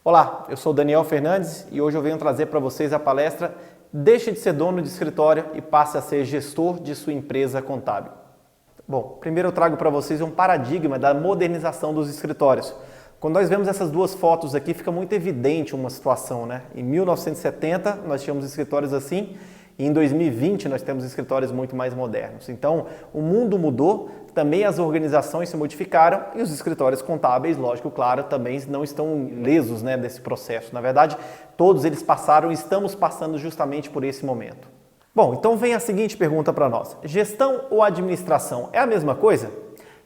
Olá, eu sou Daniel Fernandes e hoje eu venho trazer para vocês a palestra Deixe de ser dono de escritório e passe a ser gestor de sua empresa contábil. Bom, primeiro eu trago para vocês um paradigma da modernização dos escritórios. Quando nós vemos essas duas fotos aqui, fica muito evidente uma situação, né? Em 1970 nós tínhamos escritórios assim e em 2020 nós temos escritórios muito mais modernos. Então, o mundo mudou, também as organizações se modificaram e os escritórios contábeis, lógico, claro, também não estão lesos, né, desse processo. Na verdade, todos eles passaram e estamos passando justamente por esse momento. Bom, então vem a seguinte pergunta para nós. Gestão ou administração é a mesma coisa?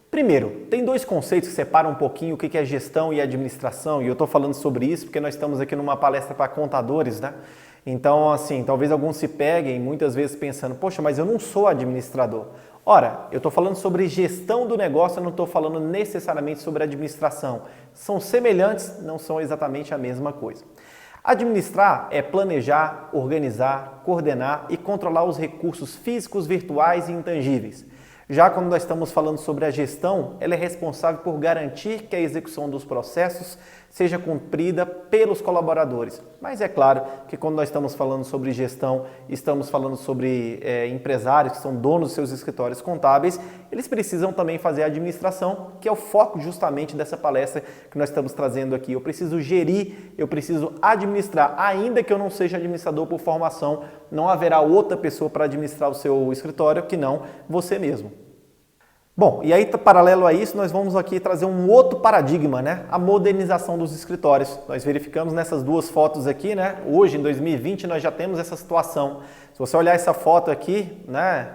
Primeiro, tem dois conceitos que separam um pouquinho o que é gestão e administração, e eu estou falando sobre isso porque nós estamos aqui numa palestra para contadores, né? Então, assim, talvez alguns se peguem muitas vezes pensando, poxa, mas eu não sou administrador. Ora, eu estou falando sobre gestão do negócio, eu não estou falando necessariamente sobre administração. São semelhantes, não são exatamente a mesma coisa. Administrar é planejar, organizar, coordenar e controlar os recursos físicos, virtuais e intangíveis. Já quando nós estamos falando sobre a gestão, ela é responsável por garantir que a execução dos processos seja cumprida pelos colaboradores. Mas é claro que quando nós estamos falando sobre gestão, estamos falando sobre empresários que são donos dos seus escritórios contábeis, eles precisam também fazer a administração, que é o foco justamente dessa palestra que nós estamos trazendo aqui. Eu preciso gerir, eu preciso administrar, ainda que eu não seja administrador por formação, não haverá outra pessoa para administrar o seu escritório que não você mesmo. Bom, e aí, paralelo a isso, nós vamos aqui trazer um outro paradigma, né? A modernização dos escritórios. Nós verificamos nessas duas fotos aqui, né? Hoje, em 2020, nós já temos essa situação. Se você olhar essa foto aqui, né?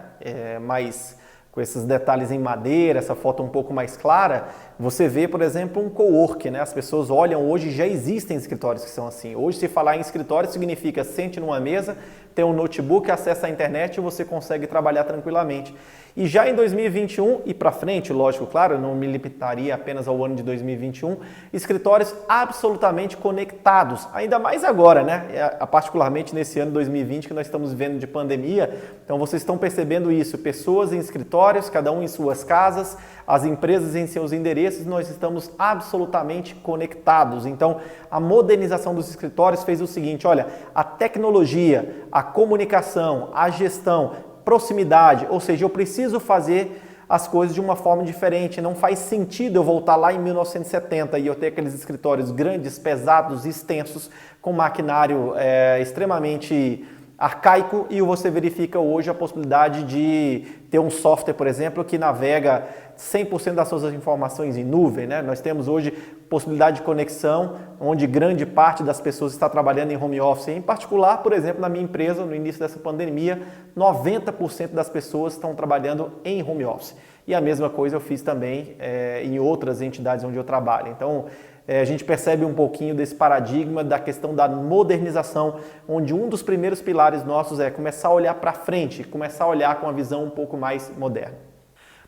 Mais com esses detalhes em madeira, essa foto um pouco mais clara, você vê, por exemplo, um cowork, né? As pessoas olham hoje, já existem escritórios que são assim. Hoje, se falar em escritório, significa sente numa mesa, tem um notebook, acessa a internet e você consegue trabalhar tranquilamente. E já em 2021 e para frente, lógico, claro, eu não me limitaria apenas ao ano de 2021, escritórios absolutamente conectados, ainda mais agora, né? Particularmente nesse ano 2020 que nós estamos vivendo de pandemia, então vocês estão percebendo isso, pessoas em escritórios, cada um em suas casas, as empresas em seus endereços, nós estamos absolutamente conectados. Então, a modernização dos escritórios fez o seguinte, olha, a tecnologia, a comunicação, a gestão, proximidade, ou seja, eu preciso fazer as coisas de uma forma diferente, não faz sentido eu voltar lá em 1970 e eu ter aqueles escritórios grandes, pesados, extensos, com maquinário extremamente arcaico e você verifica hoje a possibilidade de ter um software, por exemplo, que navega 100% das suas informações em nuvem, né? Nós temos hoje possibilidade de conexão, onde grande parte das pessoas está trabalhando em home office. Em particular, por exemplo, na minha empresa, no início dessa pandemia, 90% das pessoas estão trabalhando em home office. E a mesma coisa eu fiz também em outras entidades onde eu trabalho. Então, a gente percebe um pouquinho desse paradigma da questão da modernização, onde um dos primeiros pilares nossos é começar a olhar para frente, começar a olhar com uma visão um pouco mais moderna.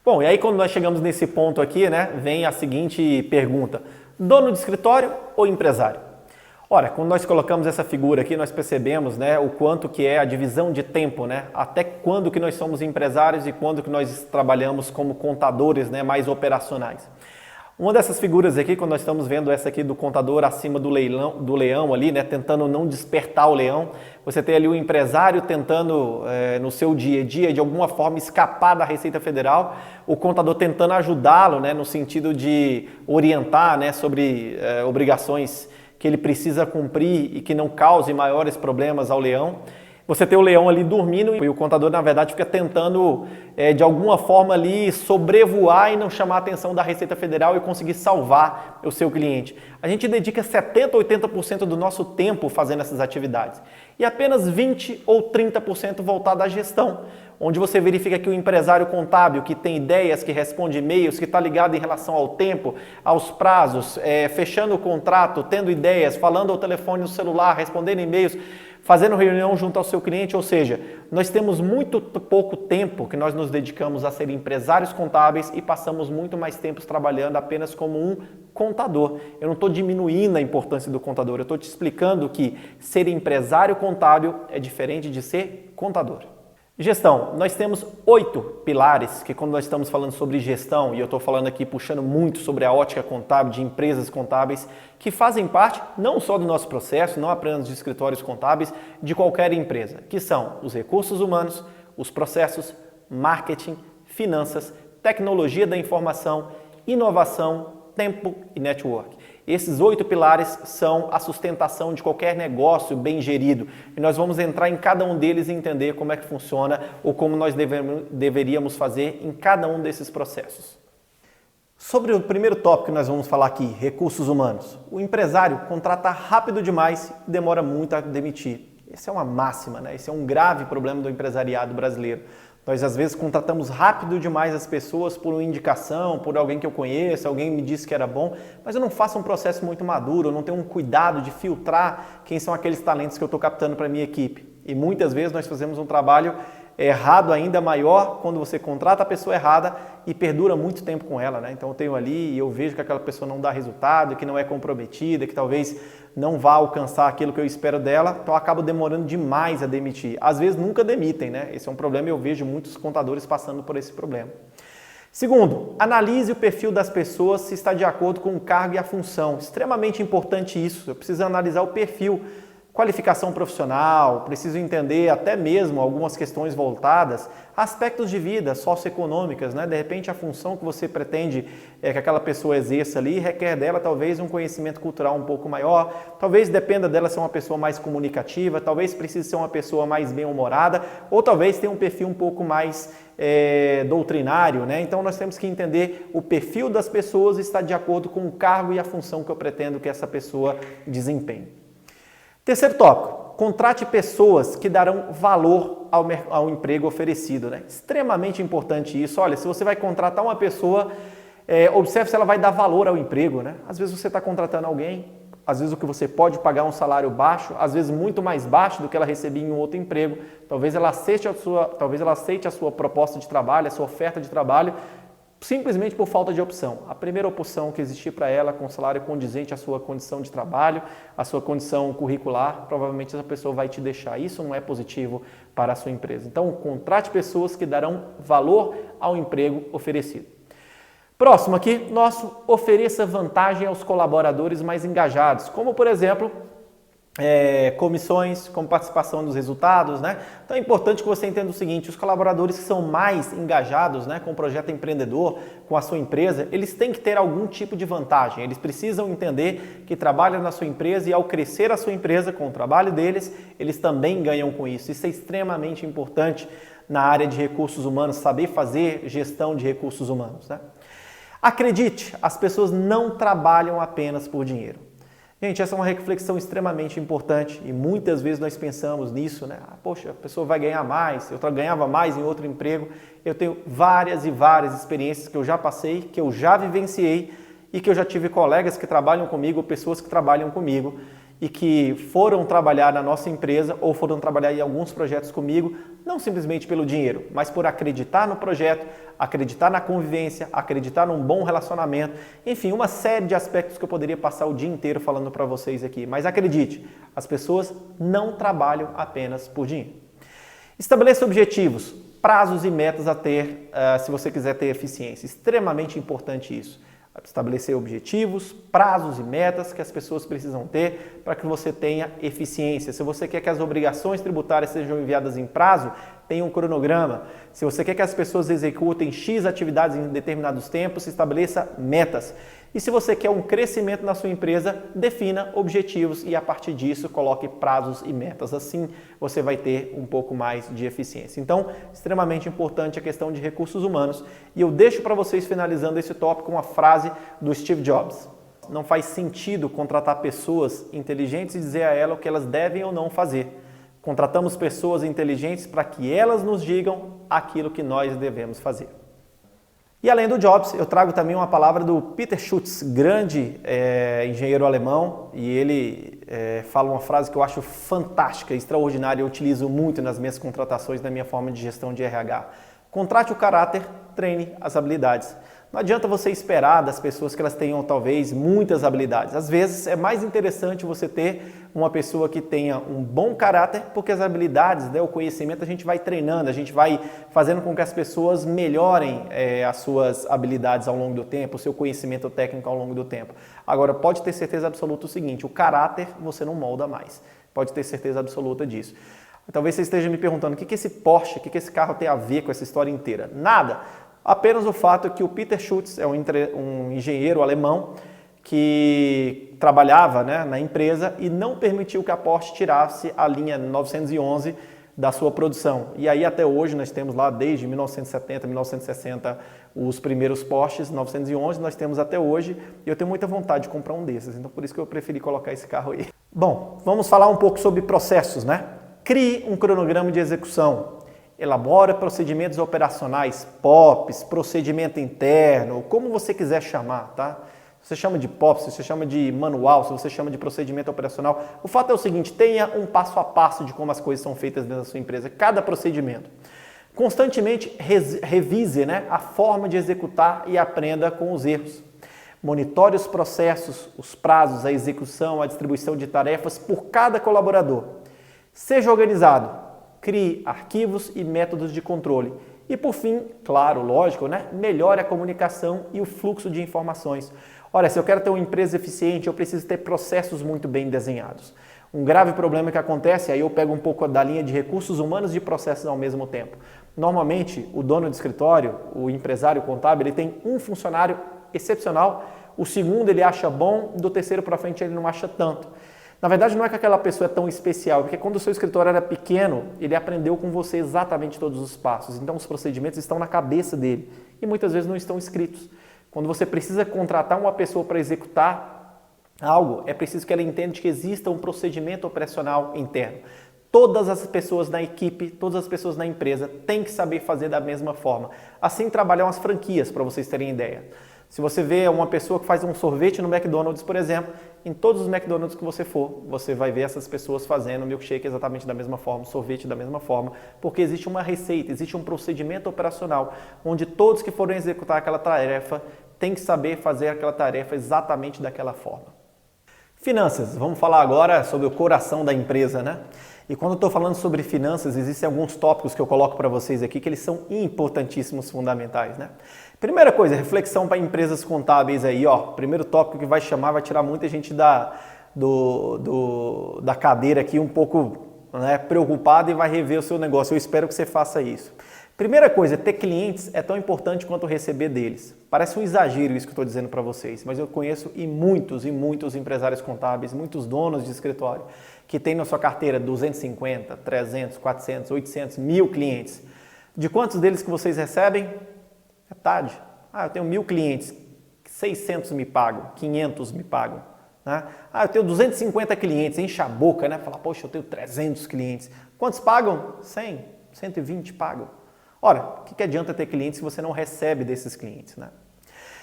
Bom, e aí quando nós chegamos nesse ponto aqui, né, vem a seguinte pergunta: dono de escritório ou empresário? Ora, quando nós colocamos essa figura aqui, nós percebemos, né, o quanto que é a divisão de tempo, né, até quando que nós somos empresários e quando que nós trabalhamos como contadores, né, mais operacionais. Uma dessas figuras aqui, quando nós estamos vendo essa aqui do contador acima do leão ali, né, tentando não despertar o leão, você tem ali o empresário tentando, no seu dia a dia, de alguma forma, escapar da Receita Federal, o contador tentando ajudá-lo, né, no sentido de orientar, né, sobre obrigações que ele precisa cumprir e que não cause maiores problemas ao leão. Você tem o leão ali dormindo e o contador, na verdade, fica tentando, de alguma forma ali, sobrevoar e não chamar a atenção da Receita Federal e conseguir salvar o seu cliente. A gente dedica 70%, 80% do nosso tempo fazendo essas atividades. E apenas 20% ou 30% voltado à gestão, onde você verifica que o empresário contábil, que tem ideias, que responde e-mails, que está ligado em relação ao tempo, aos prazos, fechando o contrato, tendo ideias, falando ao telefone, no celular, respondendo e-mails, fazendo reunião junto ao seu cliente, ou seja, nós temos muito pouco tempo que nós nos dedicamos a ser empresários contábeis e passamos muito mais tempo trabalhando apenas como um contador. Eu não estou diminuindo a importância do contador, eu estou te explicando que ser empresário contábil é diferente de ser contador. Gestão. Nós temos 8 pilares que, quando nós estamos falando sobre gestão, e eu estou falando aqui puxando muito sobre a ótica contábil de empresas contábeis, que fazem parte não só do nosso processo, não apenas de escritórios contábeis, de qualquer empresa, que são os recursos humanos, os processos, marketing, finanças, tecnologia da informação, inovação, tempo e network. Esses 8 pilares são a sustentação de qualquer negócio bem gerido. E nós vamos entrar em cada um deles e entender como é que funciona ou como nós deveríamos fazer em cada um desses processos. Sobre o primeiro tópico que nós vamos falar aqui, recursos humanos. O empresário contrata rápido demais e demora muito a demitir. Essa é uma máxima, né? Esse é um grave problema do empresariado brasileiro. Nós, às vezes, contratamos rápido demais as pessoas por uma indicação, por alguém que eu conheço, alguém me disse que era bom, mas eu não faço um processo muito maduro, eu não tenho um cuidado de filtrar quem são aqueles talentos que eu estou captando para a minha equipe. E muitas vezes nós fazemos um trabalho errado ainda maior quando você contrata a pessoa errada e perdura muito tempo com ela, né? Então eu tenho ali e eu vejo que aquela pessoa não dá resultado, que não é comprometida, que talvez não vá alcançar aquilo que eu espero dela, então eu acabo demorando demais a demitir. Às vezes nunca demitem, né? Esse é um problema e eu vejo muitos contadores passando por esse problema. Segundo, analise o perfil das pessoas se está de acordo com o cargo e a função. Extremamente importante isso, eu preciso analisar o perfil. Qualificação profissional, preciso entender até mesmo algumas questões voltadas a aspectos de vida socioeconômicas, né? De repente a função que você pretende que aquela pessoa exerça ali requer dela talvez um conhecimento cultural um pouco maior, talvez dependa dela ser uma pessoa mais comunicativa, talvez precise ser uma pessoa mais bem-humorada ou talvez tenha um perfil um pouco mais doutrinário, né? Então nós temos que entender o perfil das pessoas e estar de acordo com o cargo e a função que eu pretendo que essa pessoa desempenhe. Terceiro tópico, contrate pessoas que darão valor ao emprego oferecido, né? Extremamente importante isso. Olha, se você vai contratar uma pessoa, observe se ela vai dar valor ao emprego, né? Às vezes você está contratando alguém, às vezes o que você pode pagar um salário baixo, às vezes muito mais baixo do que ela recebia em um outro emprego. Talvez ela aceite a sua proposta de trabalho, a sua oferta de trabalho, simplesmente por falta de opção. A primeira opção que existir para ela, com salário condizente à sua condição de trabalho, à sua condição curricular, provavelmente essa pessoa vai te deixar. Isso não é positivo para a sua empresa. Então, contrate pessoas que darão valor ao emprego oferecido. Próximo aqui, ofereça vantagem aos colaboradores mais engajados, como por exemplo, comissões, como participação dos resultados, né? Então é importante que você entenda o seguinte, os colaboradores que são mais engajados, né, com o projeto empreendedor, com a sua empresa, eles têm que ter algum tipo de vantagem, eles precisam entender que trabalham na sua empresa e ao crescer a sua empresa com o trabalho deles, eles também ganham com isso. Isso é extremamente importante na área de recursos humanos, saber fazer gestão de recursos humanos, né? Acredite, as pessoas não trabalham apenas por dinheiro. Gente, essa é uma reflexão extremamente importante e muitas vezes nós pensamos nisso, né? Poxa, a pessoa vai ganhar mais, eu ganhava mais em outro emprego. Eu tenho várias e várias experiências que eu já passei, que eu já vivenciei e que eu já tive colegas que trabalham comigo, pessoas que trabalham comigo e que foram trabalhar na nossa empresa ou foram trabalhar em alguns projetos comigo, não simplesmente pelo dinheiro, mas por acreditar no projeto, acreditar na convivência, acreditar num bom relacionamento, enfim, uma série de aspectos que eu poderia passar o dia inteiro falando para vocês aqui. Mas acredite, as pessoas não trabalham apenas por dinheiro. Estabeleça objetivos, prazos e metas a ter se você quiser ter eficiência. Extremamente importante isso. Estabelecer objetivos, prazos e metas que as pessoas precisam ter para que você tenha eficiência. Se você quer que as obrigações tributárias sejam enviadas em prazo, tenha um cronograma. Se você quer que as pessoas executem X atividades em determinados tempos, estabeleça metas. E se você quer um crescimento na sua empresa, defina objetivos e a partir disso coloque prazos e metas. Assim você vai ter um pouco mais de eficiência. Então, extremamente importante a questão de recursos humanos. E eu deixo para vocês, finalizando esse tópico, uma frase do Steve Jobs. Não faz sentido contratar pessoas inteligentes e dizer a elas o que elas devem ou não fazer. Contratamos pessoas inteligentes para que elas nos digam aquilo que nós devemos fazer. E além do Jobs, eu trago também uma palavra do Peter Schutz, grande engenheiro alemão, e ele fala uma frase que eu acho fantástica, extraordinária, eu utilizo muito nas minhas contratações, na minha forma de gestão de RH. Contrate o caráter, treine as habilidades. Não adianta você esperar das pessoas que elas tenham talvez muitas habilidades. Às vezes é mais interessante você ter uma pessoa que tenha um bom caráter, porque as habilidades, né, o conhecimento a gente vai treinando, a gente vai fazendo com que as pessoas melhorem as suas habilidades ao longo do tempo, o seu conhecimento técnico ao longo do tempo. Agora, pode ter certeza absoluta o seguinte, o caráter você não molda mais. Pode ter certeza absoluta disso. Talvez você esteja me perguntando o que esse Porsche, o que esse carro tem a ver com essa história inteira. Nada. Apenas o fato que o Peter Schultz é um engenheiro alemão que trabalhava, né, na empresa e não permitiu que a Porsche tirasse a linha 911 da sua produção. E aí até hoje nós temos lá desde 1970, 1960 os primeiros Porsches 911, nós temos até hoje e eu tenho muita vontade de comprar um desses, então por isso que eu preferi colocar esse carro aí. Bom, vamos falar um pouco sobre processos, né? Crie um cronograma de execução. Elabora procedimentos operacionais, POPs, procedimento interno, como você quiser chamar, tá? Se você chama de POP, se você chama de manual, se você chama de procedimento operacional, o fato é o seguinte, tenha um passo a passo de como as coisas são feitas dentro da sua empresa, cada procedimento. Constantemente revise, né, a forma de executar e aprenda com os erros. Monitore os processos, os prazos, a execução, a distribuição de tarefas por cada colaborador. Seja organizado. Crie arquivos e métodos de controle. E por fim, claro, lógico, né? Melhore a comunicação e o fluxo de informações. Olha, se eu quero ter uma empresa eficiente, eu preciso ter processos muito bem desenhados. Um grave problema que acontece, aí eu pego um pouco da linha de recursos humanos e de processos ao mesmo tempo. Normalmente, o dono de escritório, o empresário contábil, ele tem um funcionário excepcional, o segundo ele acha bom, do terceiro para frente ele não acha tanto. Na verdade, não é que aquela pessoa é tão especial, porque quando o seu escritório era pequeno, ele aprendeu com você exatamente todos os passos. Então, os procedimentos estão na cabeça dele e muitas vezes não estão escritos. Quando você precisa contratar uma pessoa para executar algo, é preciso que ela entenda que exista um procedimento operacional interno. Todas as pessoas na equipe, todas as pessoas na empresa têm que saber fazer da mesma forma. Assim trabalham as franquias, para vocês terem ideia. Se você vê uma pessoa que faz um sorvete no McDonald's, por exemplo, em todos os McDonald's que você for, você vai ver essas pessoas fazendo o milkshake exatamente da mesma forma, o sorvete da mesma forma, porque existe uma receita, existe um procedimento operacional, onde todos que forem executar aquela tarefa têm que saber fazer aquela tarefa exatamente daquela forma. Finanças, vamos falar agora sobre o coração da empresa, né? E quando eu estou falando sobre finanças, existem alguns tópicos que eu coloco para vocês aqui que eles são importantíssimos, fundamentais, né? Primeira coisa, reflexão para empresas contábeis aí, ó. Primeiro tópico que vai tirar muita gente da cadeira aqui um pouco, né, preocupada e vai rever o seu negócio. Eu espero que você faça isso. Primeira coisa, ter clientes é tão importante quanto receber deles. Parece um exagero isso que eu estou dizendo para vocês, mas eu conheço e muitos empresários contábeis, muitos donos de escritório que têm na sua carteira 250, 300, 400, 800, 1000 clientes. De quantos deles que vocês recebem? Metade. Eu tenho 1000 clientes, 600 me pagam, 500 me pagam. Né? Eu tenho 250 clientes, enche a boca, né? Fala, poxa, eu tenho 300 clientes. Quantos pagam? 100, 120 pagam. Ora, o que adianta ter clientes se você não recebe desses clientes, né?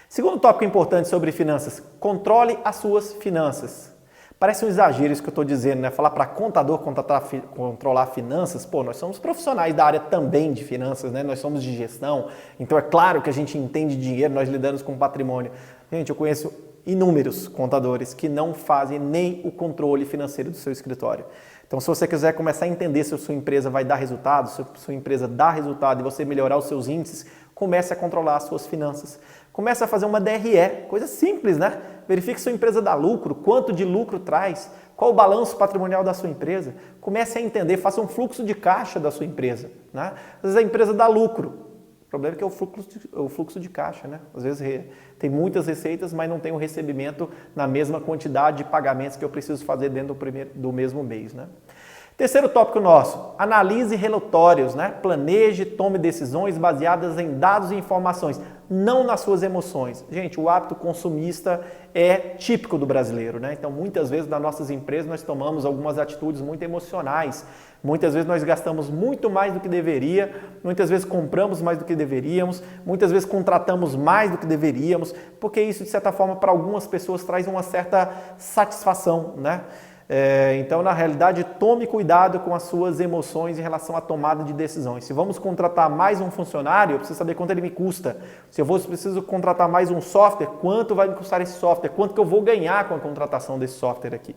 Segundo tópico importante sobre finanças, controle as suas finanças. Parece um exagero isso que eu estou dizendo, né? Falar para contador controlar finanças, pô, nós somos profissionais da área também de finanças, né? Nós somos de gestão, então é claro que a gente entende dinheiro, nós lidamos com patrimônio. Gente, eu conheço inúmeros contadores que não fazem nem o controle financeiro do seu escritório. Então, se você quiser começar a entender se a sua empresa vai dar resultado, se a sua empresa dá resultado e você melhorar os seus índices, comece a controlar as suas finanças. Comece a fazer uma DRE, coisa simples, né? Verifique se sua empresa dá lucro, quanto de lucro traz, qual o balanço patrimonial da sua empresa. Comece a entender, faça um fluxo de caixa da sua empresa, né? Às vezes a empresa dá lucro. O problema é que é o fluxo de caixa, né? Às vezes tem muitas receitas, mas não tem o recebimento na mesma quantidade de pagamentos que eu preciso fazer dentro do mesmo mês, né? Terceiro tópico nosso, analise relatórios, né? Planeje, tome decisões baseadas em dados e informações, não nas suas emoções. Gente, o hábito consumista é típico do brasileiro, né? Então, muitas vezes nas nossas empresas nós tomamos algumas atitudes muito emocionais. Muitas vezes nós gastamos muito mais do que deveria, muitas vezes compramos mais do que deveríamos, muitas vezes contratamos mais do que deveríamos, porque isso, de certa forma, para algumas pessoas traz uma certa satisfação, né? Então, na realidade, tome cuidado com as suas emoções em relação à tomada de decisões. Se vamos contratar mais um funcionário, eu preciso saber quanto ele me custa. Se eu preciso contratar mais um software, quanto vai me custar esse software? Quanto que eu vou ganhar com a contratação desse software aqui?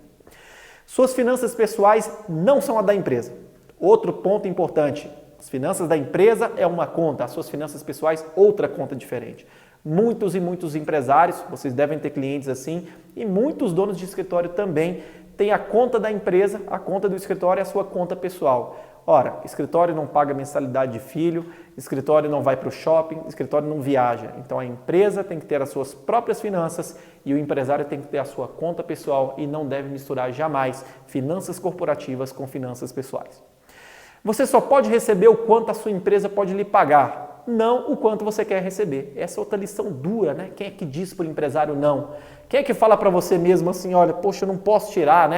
Suas finanças pessoais não são a da empresa. Outro ponto importante, as finanças da empresa é uma conta, as suas finanças pessoais outra conta diferente. Muitos e muitos empresários, vocês devem ter clientes assim, e muitos donos de escritório também têm a conta da empresa, a conta do escritório e a sua conta pessoal. Ora, escritório não paga mensalidade de filho, escritório não vai para o shopping, escritório não viaja. Então a empresa tem que ter as suas próprias finanças e o empresário tem que ter a sua conta pessoal e não deve misturar jamais finanças corporativas com finanças pessoais. Você só pode receber o quanto a sua empresa pode lhe pagar, não o quanto você quer receber. Essa é outra lição dura, né? Quem é que diz para o empresário não? Quem é que fala para você mesmo assim, olha, poxa, eu não posso tirar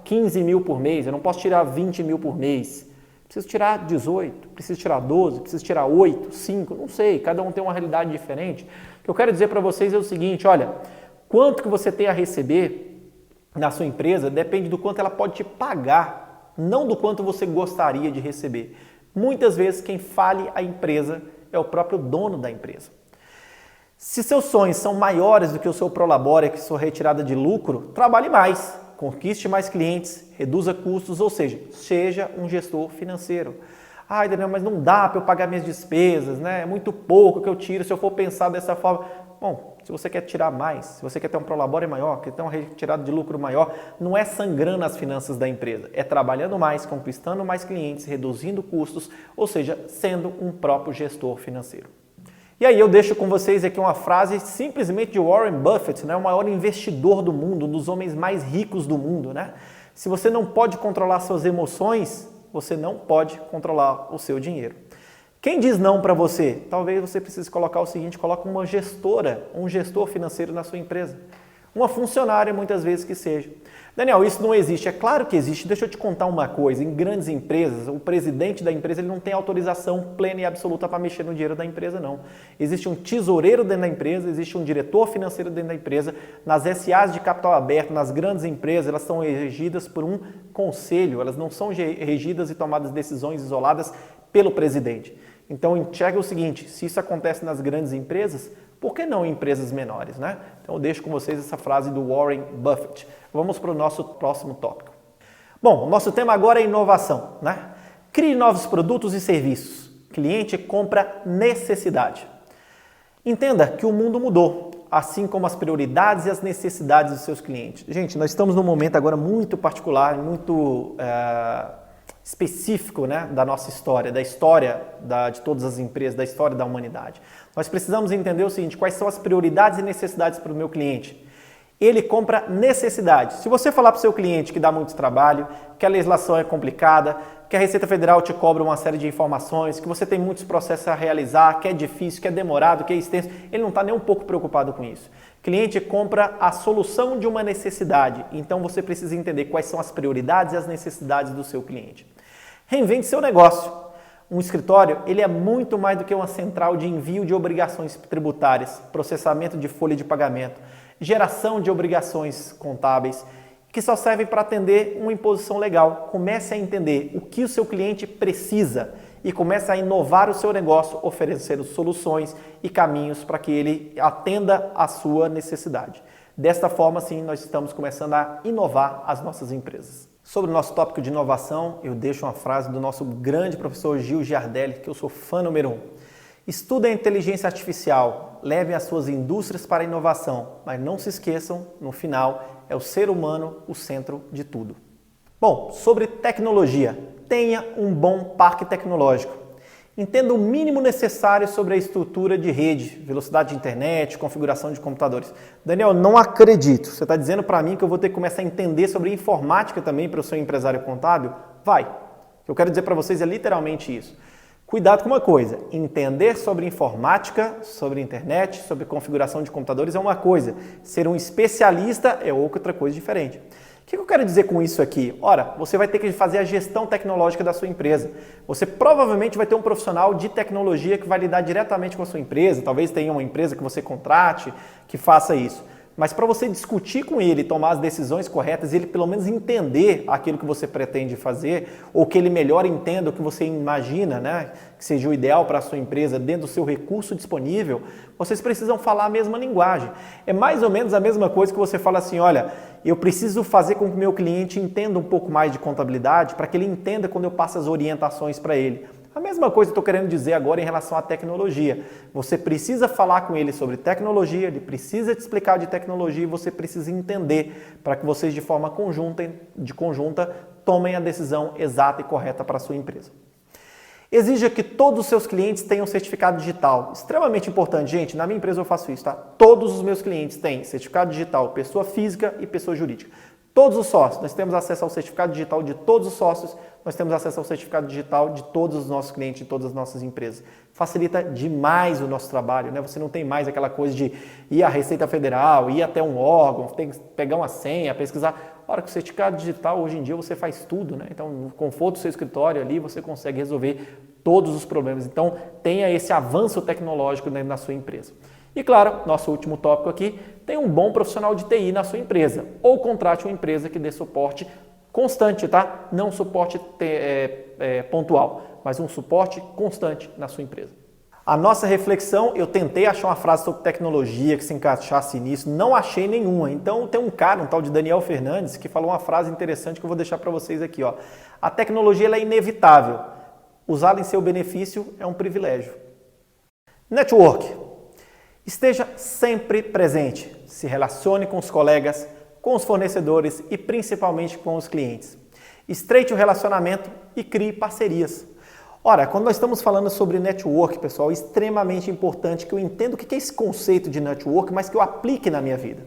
15 mil por mês, eu não posso tirar 20 mil por mês. Preciso tirar 18, preciso tirar 12, preciso tirar 8, 5, não sei, cada um tem uma realidade diferente. O que eu quero dizer para vocês é o seguinte, olha, quanto que você tem a receber na sua empresa depende do quanto ela pode te pagar, não do quanto você gostaria de receber. Muitas vezes quem fale a empresa é o próprio dono da empresa. Se seus sonhos são maiores do que o seu prolabore, que sua retirada de lucro, trabalhe mais, conquiste mais clientes, reduza custos, ou seja um gestor financeiro. Ai, Daniel, mas não dá para eu pagar minhas despesas, né? É muito pouco que eu tiro se eu for pensar dessa forma. Bom, se você quer tirar mais, se você quer ter um prolabore maior, quer ter uma retirada de lucro maior, não é sangrando as finanças da empresa, é trabalhando mais, conquistando mais clientes, reduzindo custos, ou seja, sendo um próprio gestor financeiro. E aí eu deixo com vocês aqui uma frase simplesmente de Warren Buffett, né? O maior investidor do mundo, um dos homens mais ricos do mundo, né? Se você não pode controlar suas emoções, você não pode controlar o seu dinheiro. Quem diz não para você? Talvez você precise colocar o seguinte, coloca uma gestora, um gestor financeiro na sua empresa. Uma funcionária, muitas vezes que seja. Daniel, isso não existe. É claro que existe. Deixa eu te contar uma coisa. Em grandes empresas, o presidente da empresa ele não tem autorização plena e absoluta para mexer no dinheiro da empresa, não. Existe um tesoureiro dentro da empresa, existe um diretor financeiro dentro da empresa. Nas SAs de capital aberto, nas grandes empresas, elas são regidas por um conselho. Elas não são regidas e tomadas decisões isoladas pelo presidente. Então, enxerga o seguinte, se isso acontece nas grandes empresas, por que não em empresas menores, né? Então eu deixo com vocês essa frase do Warren Buffett. Vamos para o nosso próximo tópico. Bom, o nosso tema agora é inovação, né? Crie novos produtos e serviços. Cliente compra necessidade. Entenda que o mundo mudou, assim como as prioridades e as necessidades dos seus clientes. Gente, nós estamos num momento agora muito particular, muito específico, né, da nossa história, da história de todas as empresas, da história da humanidade. Nós precisamos entender o seguinte, quais são as prioridades e necessidades para o meu cliente. Ele compra necessidade. Se você falar para o seu cliente que dá muito trabalho, que a legislação é complicada, que a Receita Federal te cobra uma série de informações, que você tem muitos processos a realizar, que é difícil, que é demorado, que é extenso, ele não está nem um pouco preocupado com isso. O cliente compra a solução de uma necessidade, então você precisa entender quais são as prioridades e as necessidades do seu cliente. Reinvente seu negócio. Um escritório, ele é muito mais do que uma central de envio de obrigações tributárias, processamento de folha de pagamento, geração de obrigações contábeis, que só servem para atender uma imposição legal. Comece a entender o que o seu cliente precisa e comece a inovar o seu negócio, oferecendo soluções e caminhos para que ele atenda a sua necessidade. Desta forma, sim, nós estamos começando a inovar as nossas empresas. Sobre o nosso tópico de inovação, eu deixo uma frase do nosso grande professor Gil Giardelli, que eu sou fã número 1. Estudem a inteligência artificial, levem as suas indústrias para a inovação, mas não se esqueçam, no final, é o ser humano o centro de tudo. Bom, sobre tecnologia, tenha um bom parque tecnológico. Entenda o mínimo necessário sobre a estrutura de rede, velocidade de internet, configuração de computadores. Daniel, não acredito. Você está dizendo para mim que eu vou ter que começar a entender sobre informática também para o seu empresário contábil? Vai. O que eu quero dizer para vocês é literalmente isso. Cuidado com uma coisa, entender sobre informática, sobre internet, sobre configuração de computadores é uma coisa. Ser um especialista é outra coisa diferente. O que eu quero dizer com isso aqui? Ora, você vai ter que fazer a gestão tecnológica da sua empresa. Você provavelmente vai ter um profissional de tecnologia que vai lidar diretamente com a sua empresa. Talvez tenha uma empresa que você contrate que faça isso. Mas para você discutir com ele, tomar as decisões corretas, ele pelo menos entender aquilo que você pretende fazer, ou que ele melhor entenda o que você imagina, né, que seja o ideal para a sua empresa dentro do seu recurso disponível, vocês precisam falar a mesma linguagem. É mais ou menos a mesma coisa que você fala assim, olha, eu preciso fazer com que o meu cliente entenda um pouco mais de contabilidade para que ele entenda quando eu passo as orientações para ele. A mesma coisa eu estou querendo dizer agora em relação à tecnologia. Você precisa falar com ele sobre tecnologia, ele precisa te explicar de tecnologia e você precisa entender para que vocês de forma conjunta tomem a decisão exata e correta para a sua empresa. Exija que todos os seus clientes tenham certificado digital. Extremamente importante, gente. Na minha empresa eu faço isso, tá? Todos os meus clientes têm certificado digital, pessoa física e pessoa jurídica. Todos os sócios, nós temos acesso ao certificado digital de todos os sócios, nós temos acesso ao certificado digital de todos os nossos clientes, de todas as nossas empresas. Facilita demais o nosso trabalho, né? Você não tem mais aquela coisa de ir à Receita Federal, ir até um órgão, tem que pegar uma senha, pesquisar. Ora, com o certificado digital, hoje em dia, você faz tudo, né? Então, no conforto do seu escritório ali, você consegue resolver todos os problemas. Então, tenha esse avanço tecnológico na sua empresa. E claro, nosso último tópico aqui, tem um bom profissional de TI na sua empresa, ou contrate uma empresa que dê suporte constante, tá? Não suporte pontual, mas um suporte constante na sua empresa. A nossa reflexão, eu tentei achar uma frase sobre tecnologia que se encaixasse nisso, não achei nenhuma. Então tem um cara, um tal de Daniel Fernandes, que falou uma frase interessante que eu vou deixar para vocês aqui, ó. A tecnologia ela é inevitável, usá-la em seu benefício é um privilégio. Network. Esteja sempre presente, se relacione com os colegas, com os fornecedores e principalmente com os clientes. Estreite o relacionamento e crie parcerias. Ora, quando nós estamos falando sobre network, pessoal, é extremamente importante que eu entenda o que é esse conceito de network, mas que eu aplique na minha vida.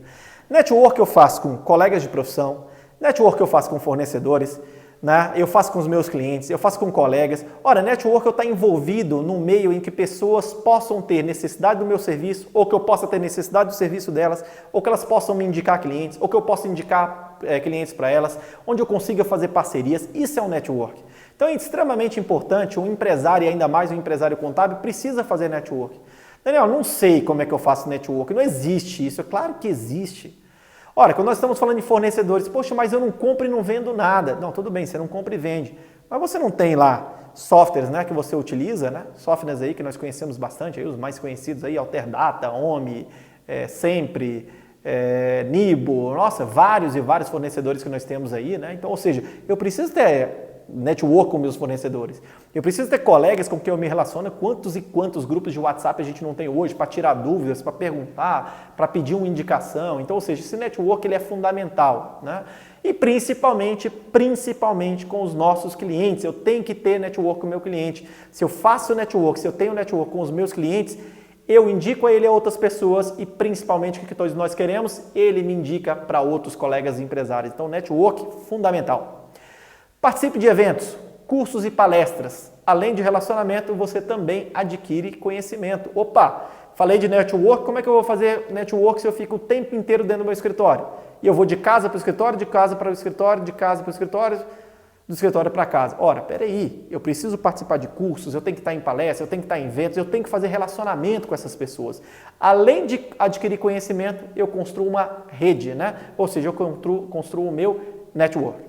Network eu faço com colegas de profissão, network eu faço com fornecedores, né? Eu faço com os meus clientes, eu faço com colegas. Ora, network eu estou envolvido no meio em que pessoas possam ter necessidade do meu serviço, ou que eu possa ter necessidade do serviço delas, ou que elas possam me indicar clientes, ou que eu possa indicar clientes para elas, onde eu consiga fazer parcerias. Isso é um network. Então é extremamente importante, um empresário, e ainda mais um empresário contábil, precisa fazer network. Daniel, não sei como é que eu faço network, não existe isso, é claro que existe. Ora, quando nós estamos falando de fornecedores, poxa, mas eu não compro e não vendo nada. Não, tudo bem, você não compra e vende. Mas você não tem lá softwares, né, que você utiliza, né? Softwares aí que nós conhecemos bastante, aí, os mais conhecidos aí, Alterdata, OMI, Sempre, Nibo, nossa, vários e vários fornecedores que nós temos aí, né? Então, ou seja, eu preciso ter network com meus fornecedores. Eu preciso ter colegas com quem eu me relaciono, quantos e quantos grupos de WhatsApp a gente não tem hoje para tirar dúvidas, para perguntar, para pedir uma indicação. Então, ou seja, esse network ele é fundamental, né? E principalmente com os nossos clientes. Eu tenho que ter network com o meu cliente. Se eu faço network, se eu tenho network com os meus clientes, eu indico a ele a outras pessoas e principalmente o que todos nós queremos, ele me indica para outros colegas empresários. Então, network fundamental. Participe de eventos, cursos e palestras. Além de relacionamento, você também adquire conhecimento. Opa, falei de network, como é que eu vou fazer network se eu fico o tempo inteiro dentro do meu escritório? E eu vou de casa para o escritório, de casa para o escritório, de casa para o escritório, do escritório para casa. Ora, peraí, eu preciso participar de cursos, eu tenho que estar em palestras, eu tenho que estar em eventos, eu tenho que fazer relacionamento com essas pessoas. Além de adquirir conhecimento, eu construo uma rede, né? Ou seja, eu construo o meu network.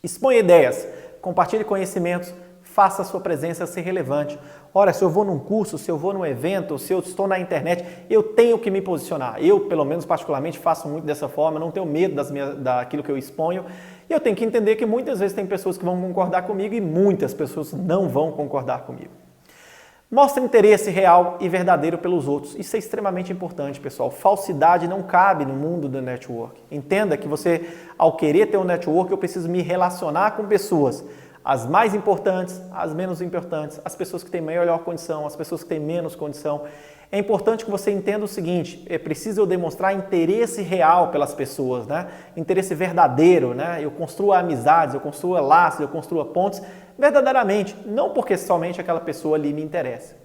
Exponha ideias, compartilhe conhecimentos, faça a sua presença ser relevante. Ora, se eu vou num curso, se eu vou num evento, se eu estou na internet, eu tenho que me posicionar. Eu, pelo menos particularmente, faço muito dessa forma, não tenho medo daquilo que eu exponho. E eu tenho que entender que muitas vezes tem pessoas que vão concordar comigo e muitas pessoas não vão concordar comigo. Mostre interesse real e verdadeiro pelos outros. Isso é extremamente importante, pessoal. Falsidade não cabe no mundo do network. Entenda que você, ao querer ter um network, eu preciso me relacionar com pessoas. As mais importantes, as menos importantes, as pessoas que têm melhor condição, as pessoas que têm menos condição. É importante que você entenda o seguinte, é preciso eu demonstrar interesse real pelas pessoas, né? Interesse verdadeiro, né? Eu construo amizades, eu construo laços, eu construo pontes verdadeiramente, não porque somente aquela pessoa ali me interessa.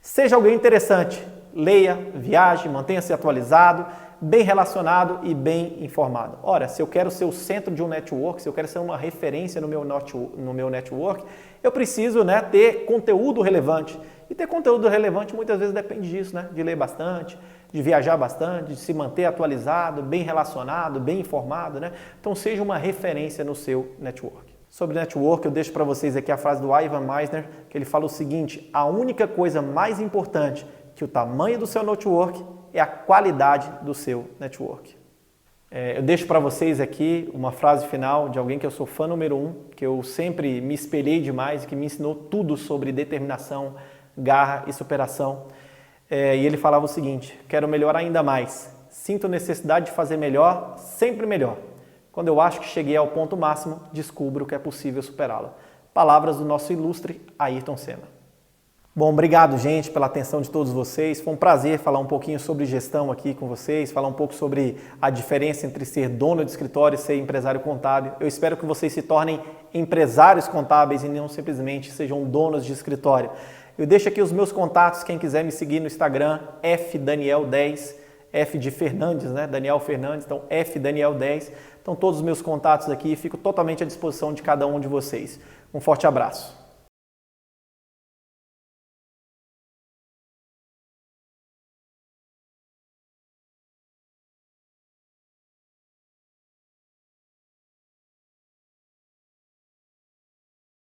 Seja alguém interessante, leia, viaje, mantenha-se atualizado, bem relacionado e bem informado. Ora, se eu quero ser o centro de um network, se eu quero ser uma referência no meu network, eu preciso, né, ter conteúdo relevante. E ter conteúdo relevante muitas vezes depende disso, né? De ler bastante, de viajar bastante, de se manter atualizado, bem relacionado, bem informado, né? Então seja uma referência no seu network. Sobre network, eu deixo para vocês aqui a frase do Ivan Misner, que ele fala o seguinte: a única coisa mais importante que o tamanho do seu network é a qualidade do seu network. Eu deixo para vocês aqui uma frase final de alguém que eu sou fã número 1, que eu sempre me espelhei demais, que me ensinou tudo sobre determinação, garra e superação. E ele falava o seguinte: quero melhorar ainda mais, sinto necessidade de fazer melhor, sempre melhor. Quando eu acho que cheguei ao ponto máximo, descubro que é possível superá-lo. Palavras do nosso ilustre Ayrton Senna. Bom, obrigado, gente, pela atenção de todos vocês. Foi um prazer falar um pouquinho sobre gestão aqui com vocês, falar um pouco sobre a diferença entre ser dono de escritório e ser empresário contábil. Eu espero que vocês se tornem empresários contábeis e não simplesmente sejam donos de escritório. Eu deixo aqui os meus contatos, quem quiser me seguir no Instagram, fdaniel10, F de Fernandes, né? Daniel Fernandes, então fdaniel10. Então todos os meus contatos aqui, fico totalmente à disposição de cada um de vocês. Um forte abraço.